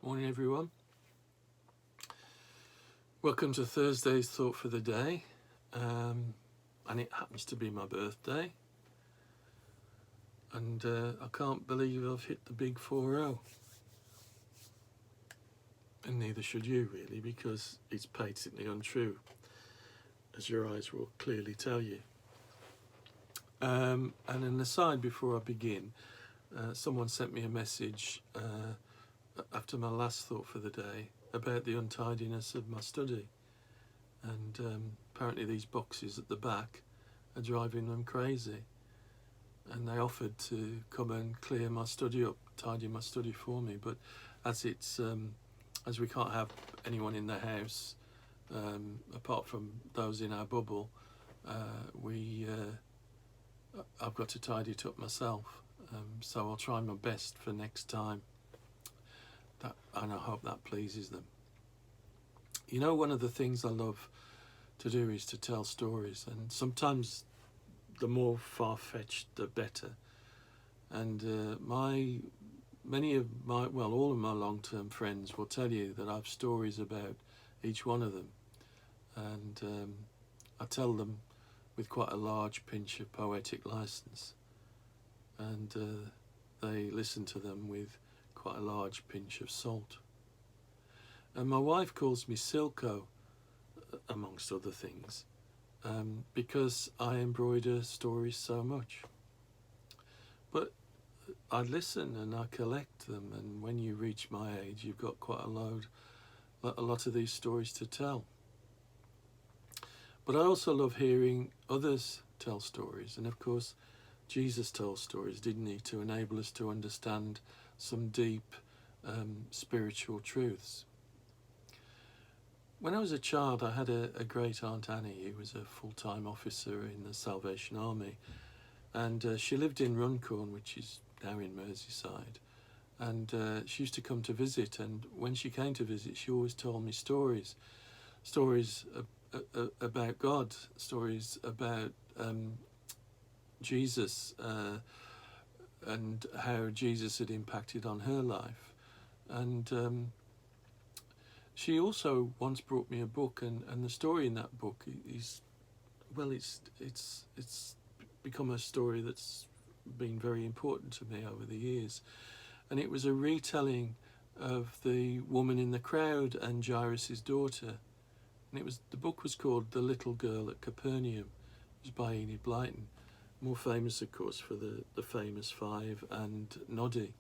Morning, everyone. Welcome to Thursday's Thought for the Day. And it happens to be my birthday. And I can't believe I've hit the big 4-0. And neither should you, really, because it's patently untrue, as your eyes will clearly tell you. And an aside before I begin, someone sent me a message after my last Thought for the Day about the untidiness of my study. And apparently these boxes at the back are driving them crazy. And they offered to come and clear my study up, tidy my study for me. But as we can't have anyone in the house apart from those in our bubble, I've got to tidy it up myself. So I'll try my best for next time. And I hope that pleases them. You know, one of the things I love to do is to tell stories, and sometimes the more far-fetched the better. And all of my long-term friends will tell you that I have stories about each one of them, and I tell them with quite a large pinch of poetic license, and they listen to them with quite a large pinch of salt. And my wife calls me Silko, amongst other things, because I embroider stories so much. But I listen and I collect them, and when you reach my age, you've got quite a lot of these stories to tell. But I also love hearing others tell stories, and of course, Jesus told stories, didn't he, to enable us to understand some deep spiritual truths. When I was a child, I had a great Aunt Annie who was a full-time officer in the Salvation Army, and she lived in Runcorn, which is now in Merseyside, and she used to come to visit, and when she came to visit, she always told me stories about God, stories about Jesus, and how Jesus had impacted on her life. And she also once brought me a book, and the story in that book is, well, it's become a story that's been very important to me over the years. And it was a retelling of the woman in the crowd and Jairus' daughter. And the book was called The Little Girl at Capernaum. It was by Enid Blyton, more famous, of course, for the famous Five and Noddy.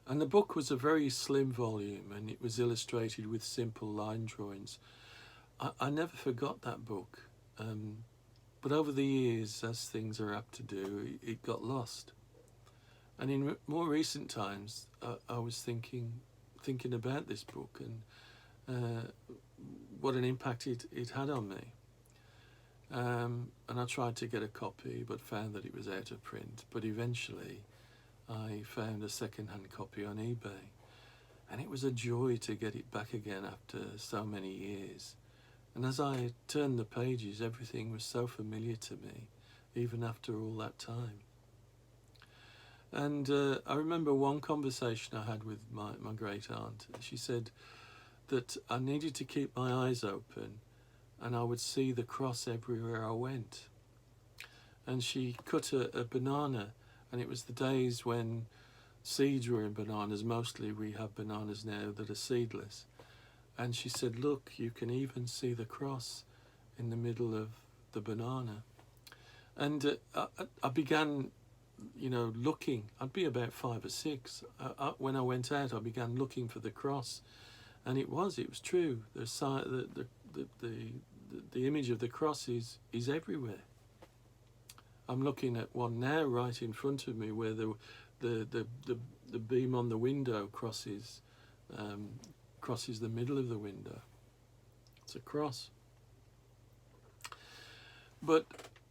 And the book was a very slim volume, and it was illustrated with simple line drawings. I never forgot that book, but over the years, as things are apt to do, it got lost. And in more recent times, I was thinking about this book and what an impact it had on me. And I tried to get a copy, but found that it was out of print. But eventually, I found a second-hand copy on eBay, and it was a joy to get it back again after so many years. And as I turned the pages, everything was so familiar to me, even after all that time. And I remember one conversation I had with my great aunt. She said that I needed to keep my eyes open, and I would see the cross everywhere I went. And she cut a banana, and it was the days when seeds were in bananas. Mostly we have bananas now that are seedless. And she said, look, you can even see the cross in the middle of the banana. And I began, looking. I'd be about 5 or 6. When I went out, I began looking for the cross. And it was true. The image of the cross is everywhere. I'm looking at one now right in front of me where the beam on the window crosses the middle of the window. It's a cross. But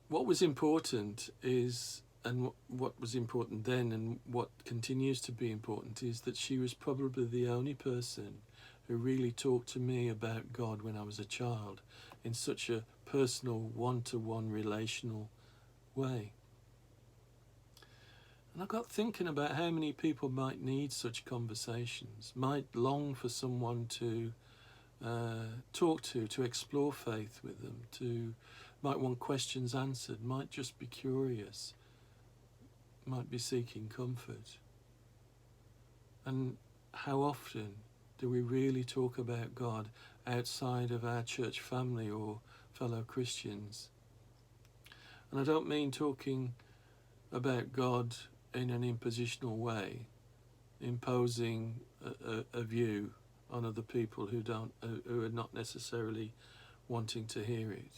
what was important is, and what was important then and what continues to be important, is that she was probably the only person who really talked to me about God when I was a child in such a personal, one-to-one relational way. And I got thinking about how many people might need such conversations, might long for someone to talk to explore faith with them, might want questions answered, might just be curious, might be seeking comfort. And how often do we really talk about God outside of our church family or fellow Christians? And I don't mean talking about God in an impositional way, imposing a view on other people who are not necessarily wanting to hear it,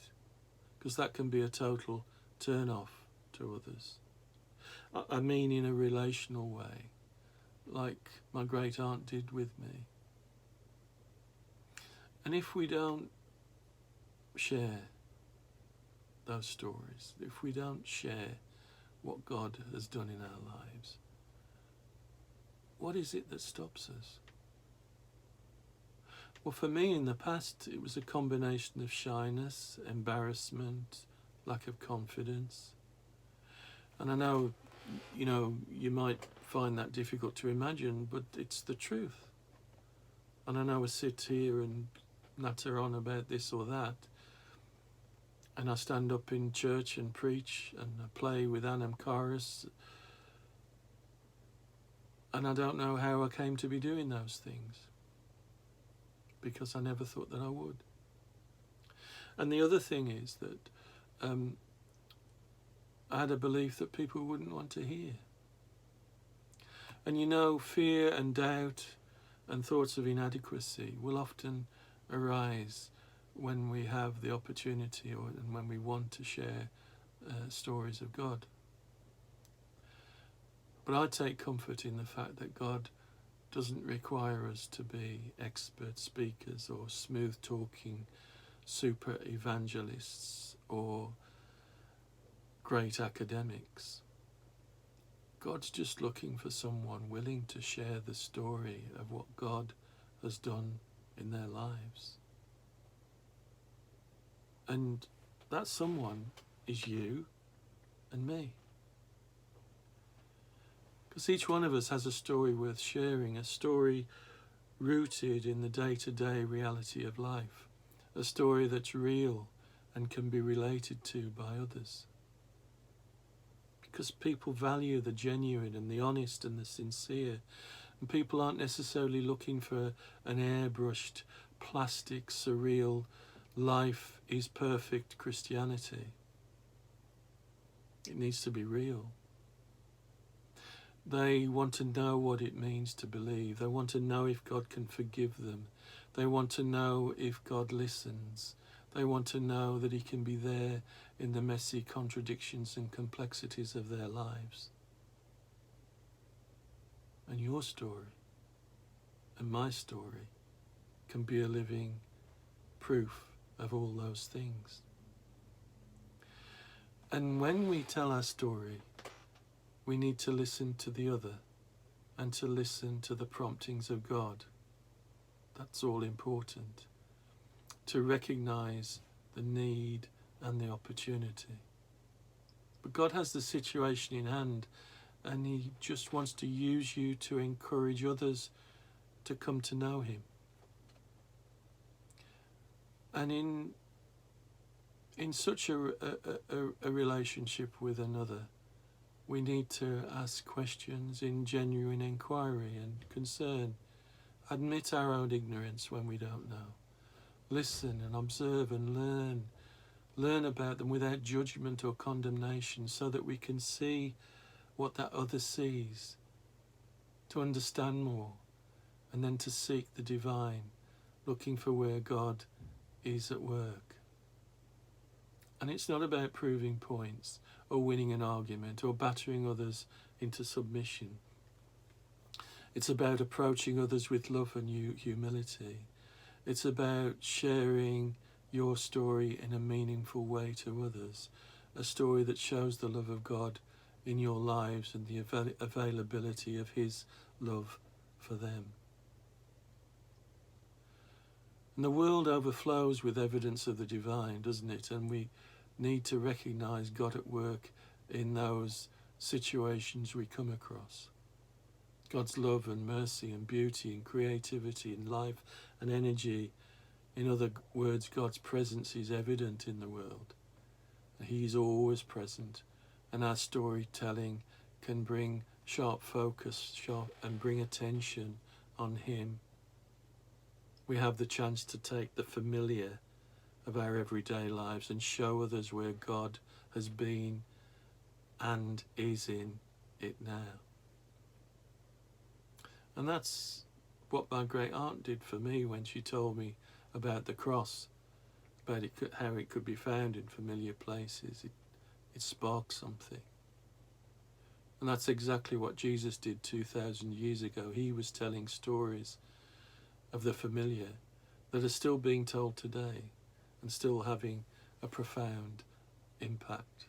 because that can be a total turn off to others. I mean in a relational way, like my great aunt did with me. And if we don't share those stories, if we don't share what God has done in our lives, what is it that stops us? Well, for me in the past, it was a combination of shyness, embarrassment, lack of confidence. And I know, you might find that difficult to imagine, but it's the truth. And I know I sit here and natter on about this or that, and I stand up in church and preach, and I play with Anam Chorus, and I don't know how I came to be doing those things, because I never thought that I would. And the other thing is that I had a belief that people wouldn't want to hear. And fear and doubt and thoughts of inadequacy will often arise when we have the opportunity and when we want to share stories of God. But I take comfort in the fact that God doesn't require us to be expert speakers or smooth talking super evangelists or great academics. God's just looking for someone willing to share the story of what God has done in their lives. And that someone is you and me. Because each one of us has a story worth sharing, a story rooted in the day-to-day reality of life, a story that's real and can be related to by others. Because people value the genuine and the honest and the sincere, and people aren't necessarily looking for an airbrushed, plastic, surreal, life is perfect Christianity. It needs to be real. They want to know what it means to believe. They want to know if God can forgive them. They want to know if God listens. They want to know that He can be there in the messy contradictions and complexities of their lives. And your story and my story can be a living proof of all those things. And when we tell our story, we need to listen to the other and to listen to the promptings of God. That's all important. To recognize the need and the opportunity. But God has the situation in hand, and He just wants to use you to encourage others to come to know Him. And in such a relationship with another, we need to ask questions in genuine inquiry and concern. Admit our own ignorance when we don't know. Listen and observe and learn. Learn about them without judgment or condemnation, so that we can see what that other sees, to understand more, and then to seek the divine, looking for where God is at work. And it's not about proving points or winning an argument or battering others into submission. It's about approaching others with love and humility. It's about sharing your story in a meaningful way to others, a story that shows the love of God in your lives and the availability of His love for them. And the world overflows with evidence of the divine, doesn't it? And we need to recognize God at work in those situations we come across. God's love and mercy and beauty and creativity and life and energy. In other words, God's presence is evident in the world. He's always present, and our storytelling can bring sharp focus, and bring attention on Him. We have the chance to take the familiar of our everyday lives and show others where God has been and is in it now. And that's what my great aunt did for me when she told me about the cross, about how it could be found in familiar places. It sparked something. And that's exactly what Jesus did 2,000 years ago. He was telling stories of the familiar that are still being told today and still having a profound impact.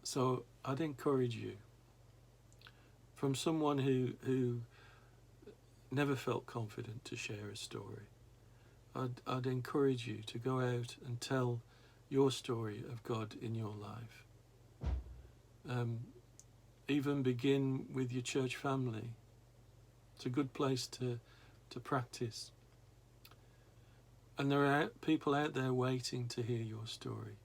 So I'd encourage you, from someone who never felt confident to share a story, I'd encourage you to go out and tell your story of God in your life. Even begin with your church family. It's a good place to practice. And there are people out there waiting to hear your story.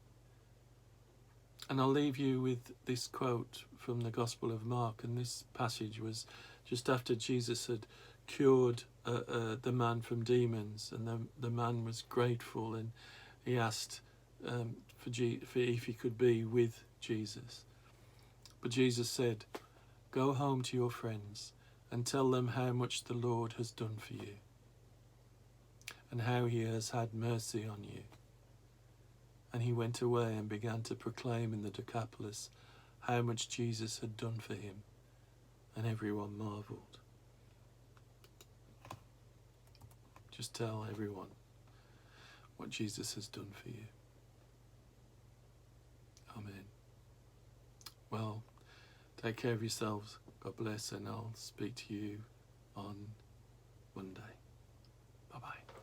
And I'll leave you with this quote from the Gospel of Mark, and this passage was just after Jesus had cured the man from demons, and the man was grateful, and he asked for if he could be with Jesus. But Jesus said, "Go home to your friends and tell them how much the Lord has done for you and how he has had mercy on you." And he went away and began to proclaim in the Decapolis how much Jesus had done for him, and everyone marveled. Just tell everyone what Jesus has done for you. Amen. Well, take care of yourselves. God bless, and I'll speak to you on Monday. Bye-bye.